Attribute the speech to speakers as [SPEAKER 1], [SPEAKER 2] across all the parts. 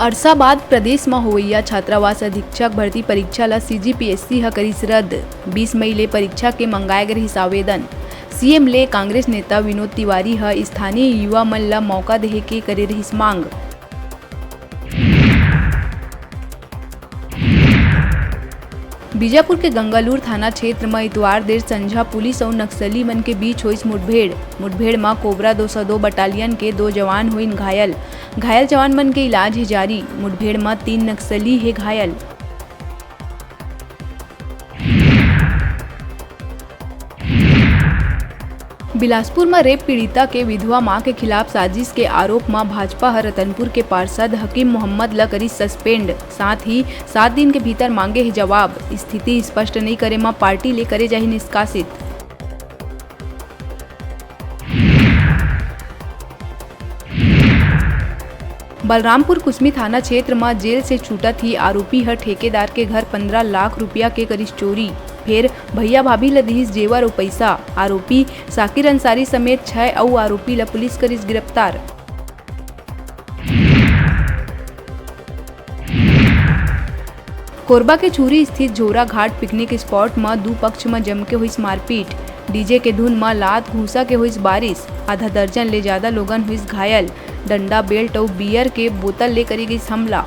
[SPEAKER 1] अरसा बाद प्रदेश में होवैया छात्रावास अधीक्षक भर्ती परीक्षा ला CGPSC ह करिस रद्द। 20 मई ले परीक्षा के मंगाए गए रहिस आवेदन। सीएम ले कांग्रेस नेता विनोद तिवारी ह स्थानीय युवा मन ला मौका देहे के करे रहिस मांग। बीजापुर के गंगालूर थाना क्षेत्र में इतवार देर संझा पुलिस और नक्सली मन के बीच हुई मुठभेड़ में कोबरा 202 बटालियन के 2 जवान हुई घायल। घायल जवान मन के इलाज है जारी। मुठभेड़ में 3 नक्सली है घायल। बिलासपुर में रेप पीड़िता के विधवा मां के खिलाफ साजिश के आरोप में भाजपा रतनपुर के पार्षद हकीम मोहम्मद ला करी सस्पेंड। साथ ही 7 दिन के भीतर मांगे है जवाब। स्थिति स्पष्ट नहीं करे में पार्टी ले करे जाहि निष्कासित। बलरामपुर कुसमी थाना क्षेत्र में जेल से छूटत ही आरोपी हर ठेकेदार के घर 15 लाख रुपया के करिस चोरी। फिर भैया भाभी ला दिहिस जेवर और पैसा। आरोपी साकिर अंसारी समेत 6 और आरोपी ला पुलिस करिस गिरफ्तार। कोरबा के चूरी स्थित झोरा घाट पिकनिक स्पॉट में 2 पक्ष में जम के हुई मारपीट। डीजे के धुन में लात घूसा के हुई बारिश। आधा दर्जन ले ज्यादा लोगन हुई घायल। डंडा बेल्ट और बियर के बोतल ले करी गई हमला।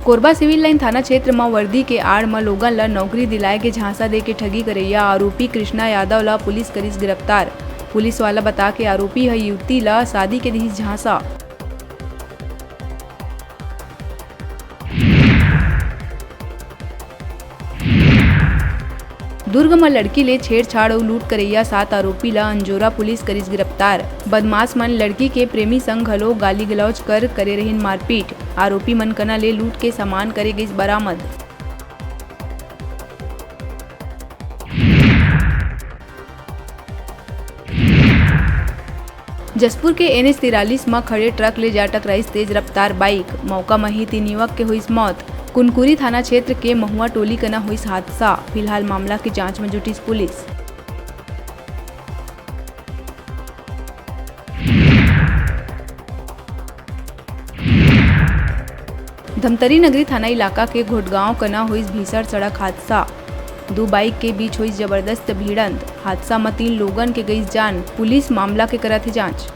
[SPEAKER 1] कोरबा सिविल लाइन थाना क्षेत्र में वर्दी के आड़ में लोगन ला नौकरी दिलाए के झांसा दे के ठगी करैया आरोपी कृष्णा यादव ला पुलिस करिस गिरफ्तार। पुलिस वाला बता के आरोपी है युवती ला शादी के दिहिस झांसा। दुर्ग में लड़की ले छेड़छाड़ और लूट करैया 7 आरोपी ला अंजोरा पुलिस करिस गिरफ्तार। बदमाश मन लड़की के प्रेमी संग घलो गाली गलौज कर करे रहिन मारपीट। आरोपी मन कना ले लूट के सामान करे गइस बरामद। जसपुर के NH 43 में खड़े ट्रक ले जा टकराइस तेज रफ्तार बाइक। मौका में ही 3 युवक के हुई मौत। कुनकुरी थाना क्षेत्र के महुआ टोली कना हुई हादसा। फिलहाल मामला की जांच में जुटी पुलिस। धमतरी नगरी थाना इलाका के घोटगांव कना हुई भीषण सड़क हादसा। 2 बाइक के बीच हुई जबरदस्त भिड़ंत। हादसा में 3 लोगन के गई जान। पुलिस मामला के करत है जांच।